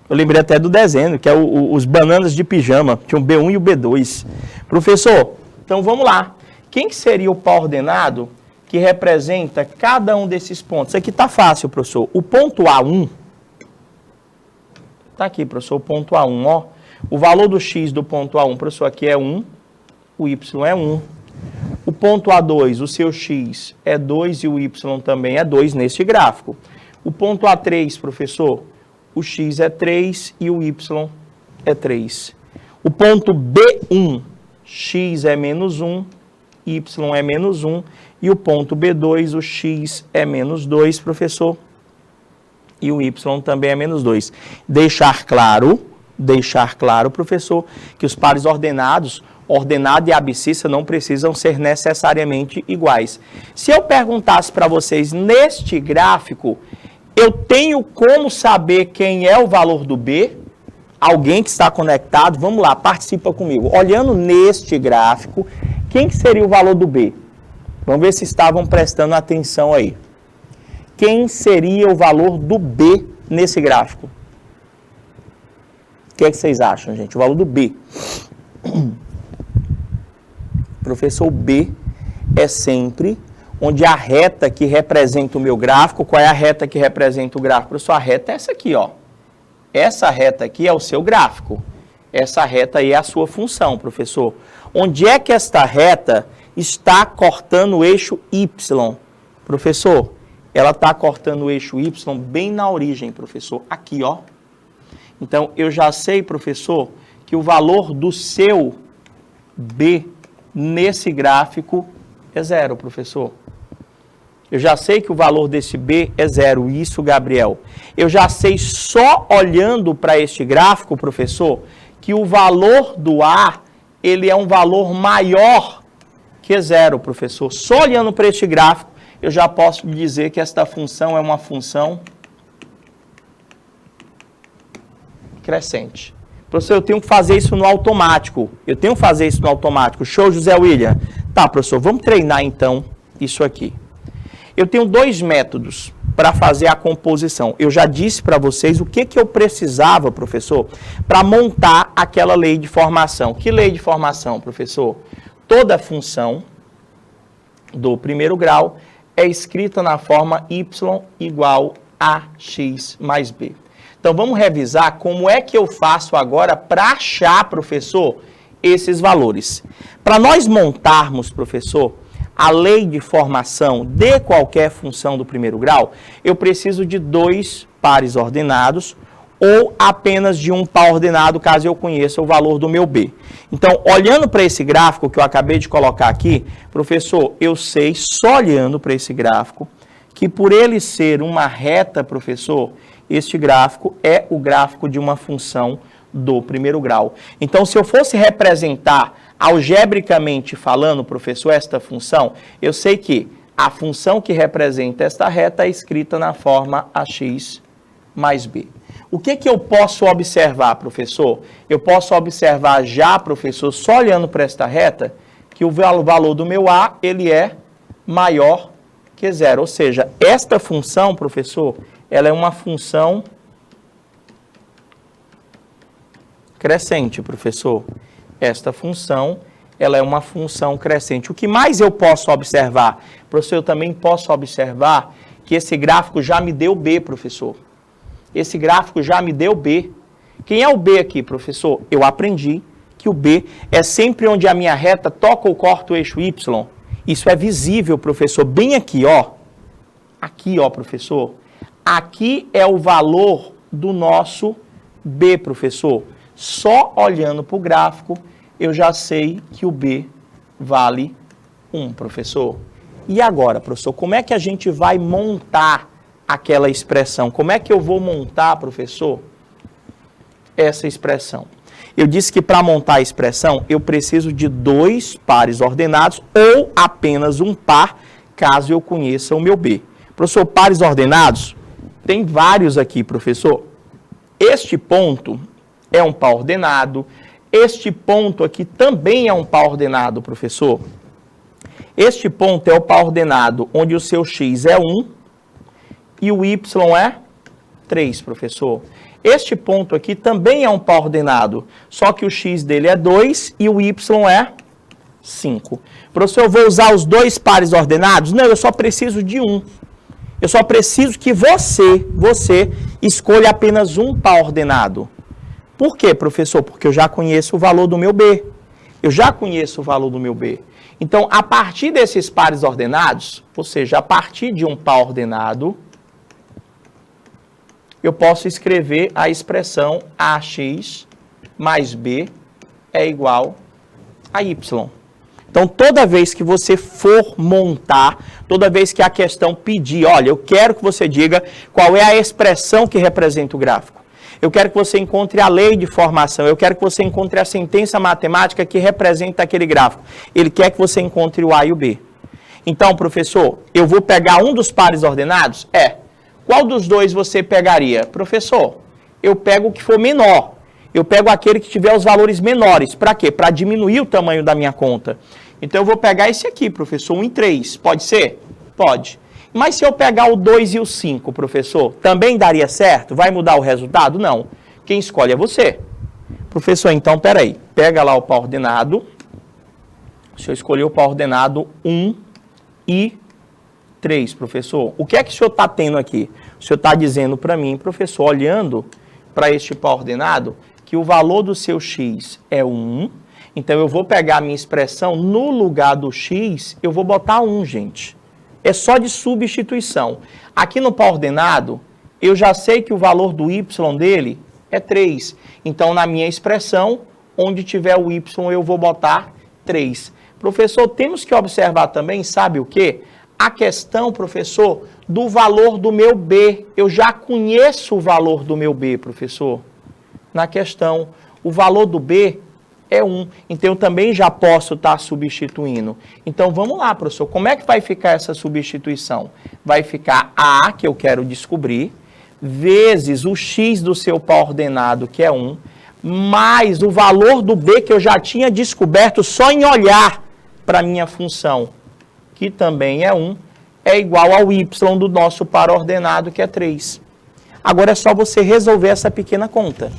Eu lembrei até do desenho, que é os bananas de pijama. Tinha o B1 e o B2. Professor, então vamos lá. Quem que seria o par ordenado que representa cada um desses pontos? Isso aqui está fácil, professor. O ponto A1, está aqui, professor, o ponto A1, ó. O valor do X do ponto A1, professor, aqui é 1, o Y é 1. O ponto A2, o seu X é 2 e o Y também é 2 neste gráfico. O ponto A3, professor, o X é 3 e o Y é 3. O ponto B1, X é menos 1, Y é menos 1. E o ponto B2, o X é menos 2, professor. E o Y também é menos 2. Deixar claro, professor, que os pares ordenados, ordenado e abscissa, não precisam ser necessariamente iguais. Se eu perguntasse para vocês neste gráfico, eu tenho como saber quem é o valor do B? Alguém que está conectado, vamos lá, participa comigo. Olhando neste gráfico, quem que seria o valor do B? Vamos ver se estavam prestando atenção aí. Quem seria o valor do B nesse gráfico? O que é que vocês acham, gente? O valor do B. Professor, B é sempre onde a reta que representa o meu gráfico, qual é a reta que representa o gráfico? Professor, a reta é essa aqui, ó. Essa reta aqui é o seu gráfico. Essa reta aí é a sua função, professor. Onde é que esta reta está cortando o eixo Y? Professor, ela está cortando o eixo Y bem na origem, professor. Aqui, ó. Então, eu já sei, professor, que o valor do seu B nesse gráfico é 0, professor. Eu já sei que o valor desse B é 0. Isso, Gabriel. Eu já sei só olhando para este gráfico, professor, que o valor do A, ele é um valor maior que 0, professor. Só olhando para este gráfico, eu já posso dizer que esta função é uma função crescente. Professor, eu tenho que fazer isso no automático. Show, José William? Tá, professor, vamos treinar então isso aqui. Eu tenho 2 métodos para fazer a composição. Eu já disse para vocês o que eu precisava, professor, para montar aquela lei de formação. Que lei de formação, professor? Toda função do primeiro grau é escrita na forma y igual a x mais b. Então, vamos revisar como é que eu faço agora para achar, professor, esses valores. Para nós montarmos, professor, a lei de formação de qualquer função do primeiro grau, eu preciso de 2 pares ordenados ou apenas de um par ordenado, caso eu conheça o valor do meu B. Então, olhando para esse gráfico que eu acabei de colocar aqui, professor, eu sei, só olhando para esse gráfico, que por ele ser uma reta, professor, este gráfico é o gráfico de uma função do primeiro grau. Então, se eu fosse representar algebricamente falando, professor, esta função, eu sei que a função que representa esta reta é escrita na forma ax mais b. O que eu posso observar, professor? Eu posso observar já, professor, só olhando para esta reta, que o valor do meu A, ele é maior que 0. Ou seja, esta função, professor, ela é uma função crescente, professor. Esta função, ela é uma função crescente. O que mais eu posso observar? Professor, eu também posso observar que esse gráfico já me deu B, professor. Esse gráfico já me deu B. Quem é o B aqui, professor? Eu aprendi que o B é sempre onde a minha reta toca ou corta o eixo Y. Isso é visível, professor, bem aqui, ó. Aqui, ó, professor. Aqui é o valor do nosso B, professor. Só olhando para o gráfico, eu já sei que o B vale 1, professor. E agora, professor, como é que a gente vai montar aquela expressão? Como é que eu vou montar, professor, essa expressão? Eu disse que para montar a expressão, eu preciso de 2 pares ordenados ou apenas um par, caso eu conheça o meu B. Professor, pares ordenados? Tem vários aqui, professor. Este ponto é um par ordenado. Este ponto aqui também é um par ordenado, professor. Este ponto é o par ordenado onde o seu x é 1 e o y é 3, professor. Este ponto aqui também é um par ordenado, só que o x dele é 2 e o y é 5. Professor, eu vou usar os 2 pares ordenados? Não, eu só preciso de um. Eu só preciso que você escolha apenas um par ordenado. Por quê, professor? Porque eu já conheço o valor do meu B. Eu já conheço o valor do meu B. Então, a partir desses pares ordenados, ou seja, a partir de um par ordenado, eu posso escrever a expressão AX mais B é igual a Y. Então, toda vez que você for montar, toda vez que a questão pedir, olha, eu quero que você diga qual é a expressão que representa o gráfico. Eu quero que você encontre a lei de formação, eu quero que você encontre a sentença matemática que representa aquele gráfico. Ele quer que você encontre o A e o B. Então, professor, eu vou pegar um dos pares ordenados? Qual dos dois você pegaria? Professor, eu pego o que for menor. Eu pego aquele que tiver os valores menores. Para quê? Para diminuir o tamanho da minha conta. Então, eu vou pegar esse aqui, professor, 1 e 3. Pode ser? Pode. Mas se eu pegar o 2 e o 5, professor, também daria certo? Vai mudar o resultado? Não. Quem escolhe é você. Professor, então, peraí. Pega lá o par ordenado. O senhor escolheu o par ordenado 1 e 3, professor. O que é que o senhor está tendo aqui? O senhor está dizendo para mim, professor, olhando para este par ordenado, que o valor do seu x é 1. Então, eu vou pegar a minha expressão, no lugar do x, eu vou botar 1, gente. É só de substituição. Aqui no par ordenado, eu já sei que o valor do y dele é 3. Então, na minha expressão, onde tiver o y, eu vou botar 3. Professor, temos que observar também, sabe o quê? A questão, professor, do valor do meu B. Eu já conheço o valor do meu B, professor. Na questão, o valor do B é 1. Então, eu também já posso estar substituindo. Então, vamos lá, professor. Como é que vai ficar essa substituição? Vai ficar A, que eu quero descobrir, vezes o x do seu par ordenado, que é 1, mais o valor do B, que eu já tinha descoberto só em olhar para a minha função, que também é 1, é igual ao y do nosso par ordenado, que é 3. Agora é só você resolver essa pequena conta.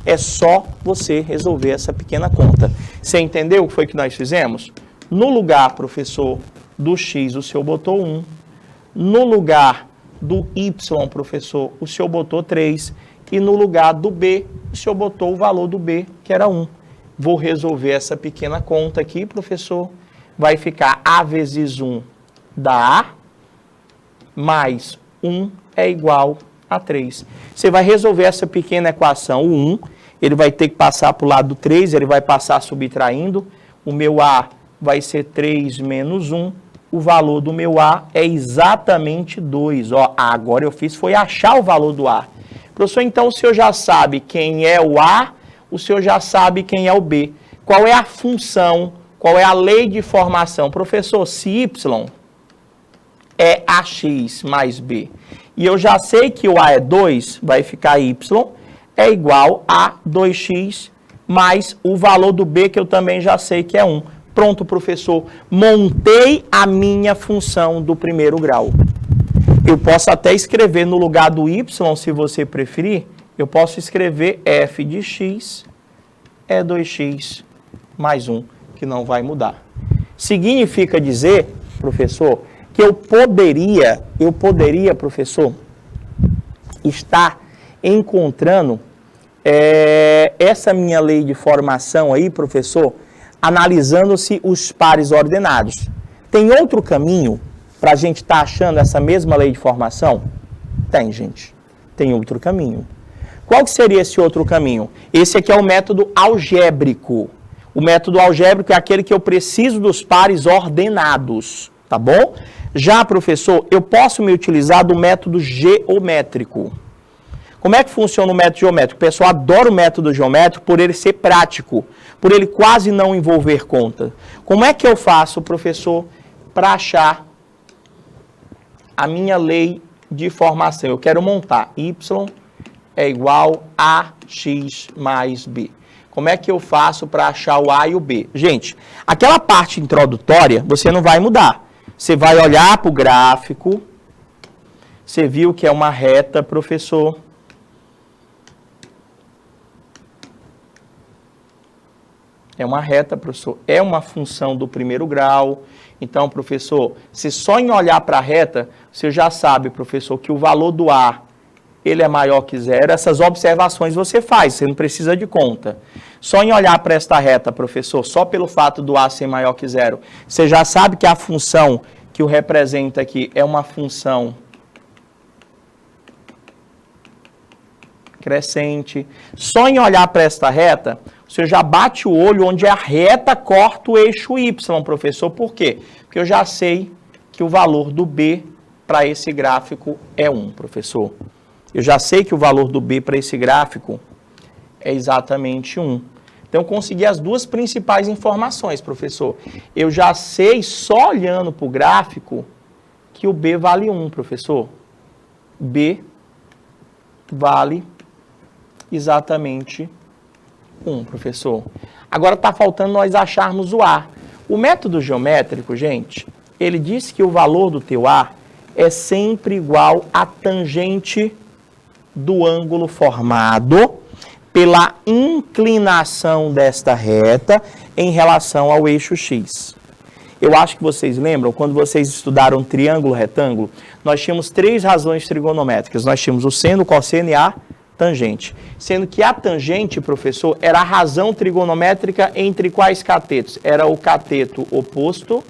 É só você resolver essa pequena conta. Você entendeu o que foi que nós fizemos? No lugar, professor, do x, o senhor botou 1. No lugar do y, professor, o senhor botou 3. E no lugar do b, o senhor botou o valor do b, que era 1. Vou resolver essa pequena conta aqui, professor. Vai ficar A vezes 1 dá A, mais 1 é igual a 3. Você vai resolver essa pequena equação, o 1, ele vai ter que passar para o lado do 3, ele vai passar subtraindo. O meu A vai ser 3 menos 1. O valor do meu A é exatamente 2. Ó, agora eu fiz foi achar o valor do A. Professor, então o senhor já sabe quem é o A, o senhor já sabe quem é o B. Qual é a função? Qual é a lei de formação? Professor, se y é AX mais B, e eu já sei que o A é 2, vai ficar y é igual a 2x mais o valor do B, que eu também já sei que é 1. Pronto, professor, montei a minha função do primeiro grau. Eu posso até escrever no lugar do y, se você preferir, eu posso escrever f de x é 2x mais 1. Que não vai mudar. Significa dizer, professor, que eu poderia, professor, estar encontrando essa minha lei de formação aí, professor, analisando-se os pares ordenados. Tem outro caminho para a gente estar achando essa mesma lei de formação? Tem, gente. Tem outro caminho. Qual que seria esse outro caminho? Esse aqui é o método algébrico. O método algébrico é aquele que eu preciso dos pares ordenados, tá bom? Já, professor, eu posso me utilizar do método geométrico. Como é que funciona o método geométrico? O pessoal adora o método geométrico por ele ser prático, por ele quase não envolver conta. Como é que eu faço, professor, para achar a minha lei de formação? Eu quero montar y é igual a x mais b. Como é que eu faço para achar o a e o b? Gente, aquela parte introdutória você não vai mudar. Você vai olhar para o gráfico, você viu que é uma reta, professor. É uma reta, professor. É uma função do primeiro grau. Então, professor, se só em olhar para a reta, você já sabe, professor, que o valor do A, ele é maior que zero. Essas observações você faz, você não precisa de conta. Só em olhar para esta reta, professor, só pelo fato do A ser maior que zero, você já sabe que a função que o representa aqui é uma função crescente. Só em olhar para esta reta, você já bate o olho onde a reta corta o eixo Y, professor. Por quê? Porque eu já sei que o valor do B para esse gráfico é 1, professor. Eu já sei que o valor do B para esse gráfico é exatamente 1. Então, eu consegui as duas principais informações, professor. Eu já sei, só olhando para o gráfico, que o B vale 1, professor. B vale exatamente 1, professor. Agora está faltando nós acharmos o A. O método geométrico, gente, ele diz que o valor do teu A é sempre igual à tangente do ângulo formado pela inclinação desta reta em relação ao eixo X. Eu acho que vocês lembram, quando vocês estudaram triângulo retângulo, nós tínhamos 3 razões trigonométricas. Nós tínhamos o seno, o cosseno e a tangente. Sendo que a tangente, professor, era a razão trigonométrica entre quais catetos? Era o cateto oposto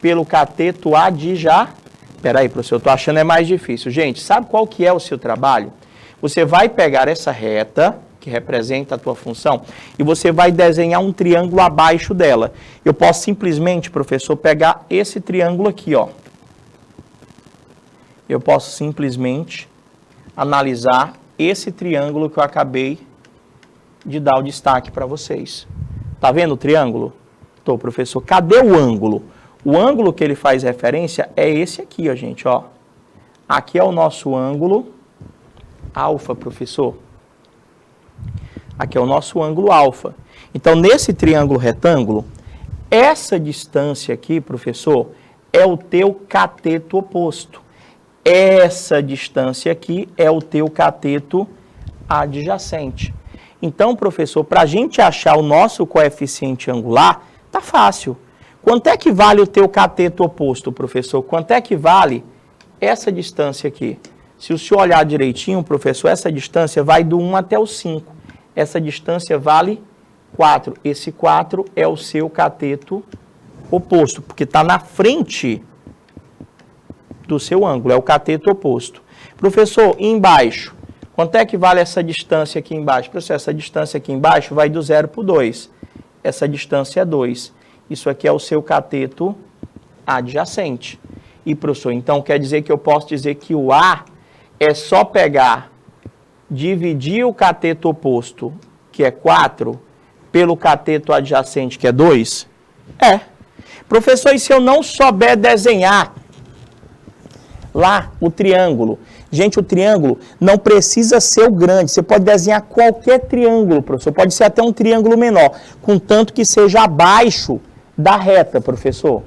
pelo cateto adjacente. Peraí, professor, eu estou achando é mais difícil. Gente, sabe qual que é o seu trabalho? Você vai pegar essa reta, que representa a tua função, e você vai desenhar um triângulo abaixo dela. Eu posso simplesmente, professor, pegar esse triângulo aqui, ó. Eu posso simplesmente analisar esse triângulo que eu acabei de dar o destaque para vocês. Tá vendo o triângulo? Tô, professor. Cadê o ângulo? O ângulo que ele faz referência é esse aqui, ó, gente, ó. Aqui é o nosso ângulo alfa, professor. Aqui é o nosso ângulo alfa. Então, nesse triângulo retângulo, essa distância aqui, professor, é o teu cateto oposto. Essa distância aqui é o teu cateto adjacente. Então, professor, para a gente achar o nosso coeficiente angular, tá fácil. Quanto é que vale o teu cateto oposto, professor? Quanto é que vale essa distância aqui? Se o senhor olhar direitinho, professor, essa distância vai do 1 até o 5. Essa distância vale 4. Esse 4 é o seu cateto oposto, porque está na frente do seu ângulo, é o cateto oposto. Professor, e embaixo? Quanto é que vale essa distância aqui embaixo? Professor, essa distância aqui embaixo vai do 0 para o 2. Essa distância é 2. Isso aqui é o seu cateto adjacente. E, professor, então quer dizer que eu posso dizer que o A é só pegar, dividir o cateto oposto, que é 4, pelo cateto adjacente, que é 2? É. Professor, e se eu não souber desenhar lá o triângulo? Gente, o triângulo não precisa ser o grande. Você pode desenhar qualquer triângulo, professor. Pode ser até um triângulo menor, contanto que seja abaixo da reta, professor.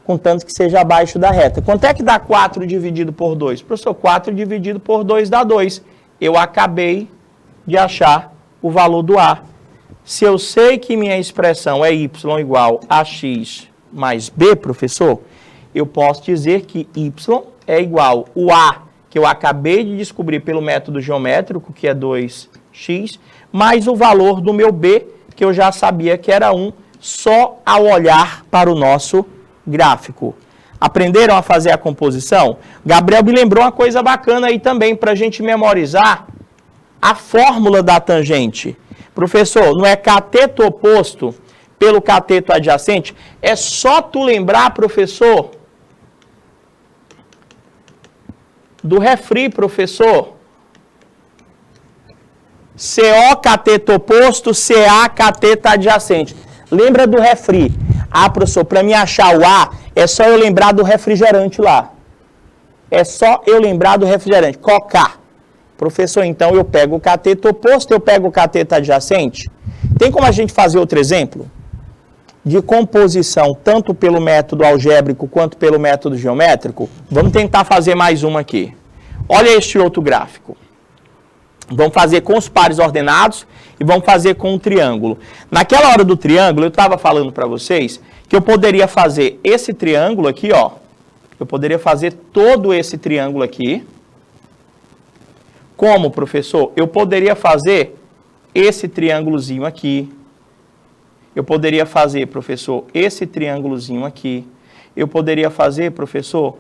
Contanto que seja abaixo da reta. Quanto é que dá 4 dividido por 2? Professor, 4 dividido por 2 dá 2. Eu acabei de achar o valor do A. Se eu sei que minha expressão é y igual a x mais b, professor, eu posso dizer que y é igual o A, que eu acabei de descobrir pelo método geométrico, que é 2x, mais o valor do meu b, que eu já sabia que era 1, só ao olhar para o nosso gráfico. Aprenderam a fazer a composição? Gabriel me lembrou uma coisa bacana aí também, para a gente memorizar a fórmula da tangente. Professor, não é cateto oposto pelo cateto adjacente? É só tu lembrar, professor, do refri, professor. CO, cateto oposto, CA, cateto adjacente. Lembra do refri? Ah, professor, para me achar o A, é só eu lembrar do refrigerante lá. É só eu lembrar do refrigerante. Coca. Professor, então eu pego o cateto oposto, eu pego o cateto adjacente. Tem como a gente fazer outro exemplo? De composição, tanto pelo método algébrico quanto pelo método geométrico? Vamos tentar fazer mais uma aqui. Olha este outro gráfico. Vamos fazer com os pares ordenados e vamos fazer com um triângulo. Naquela hora do triângulo, eu estava falando para vocês que eu poderia fazer esse triângulo aqui, ó. Eu poderia fazer todo esse triângulo aqui. Como, professor? Eu poderia fazer esse triângulozinho aqui. Eu poderia fazer, professor, esse triângulozinho aqui. Eu poderia fazer, professor...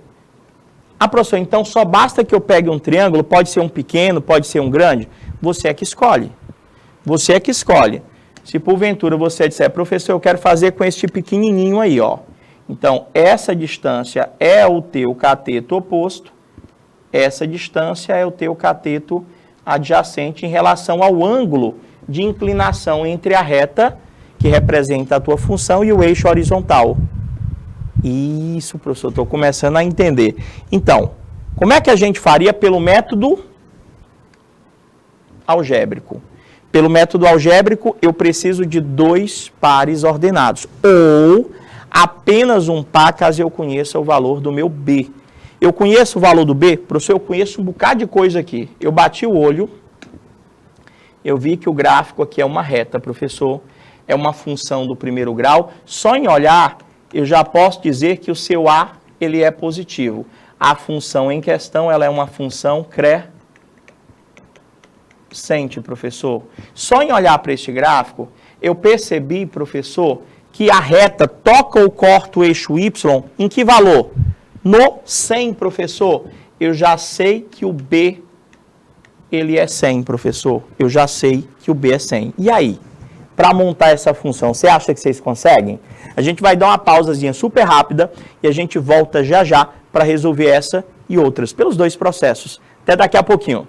Ah, professor, então só basta que eu pegue um triângulo, pode ser um pequeno, pode ser um grande. Você é que escolhe. Você é que escolhe. Se porventura você disser, professor, eu quero fazer com este pequenininho aí, ó. Então, essa distância é o teu cateto oposto. Essa distância é o teu cateto adjacente em relação ao ângulo de inclinação entre a reta, que representa a tua função, e o eixo horizontal. Isso, professor, estou começando a entender. Então, como é que a gente faria pelo método algébrico? Pelo método algébrico, eu preciso de 2 pares ordenados. Ou apenas um par, caso eu conheça o valor do meu B. Eu conheço o valor do B? Professor, eu conheço um bocado de coisa aqui. Eu bati o olho, eu vi que o gráfico aqui é uma reta, professor. É uma função do primeiro grau. Só em olhar, eu já posso dizer que o seu A, ele é positivo. A função em questão, ela é uma função crescente, professor. Só em olhar para este gráfico, eu percebi, professor, que a reta toca ou corta o eixo Y em que valor? No 100, professor. Eu já sei que o B, ele é 100, professor. Eu já sei que o B é 100. E aí? Para montar essa função, você acha que vocês conseguem? A gente vai dar uma pausazinha super rápida e a gente volta já já para resolver essa e outras, pelos 2 processos. Até daqui a pouquinho.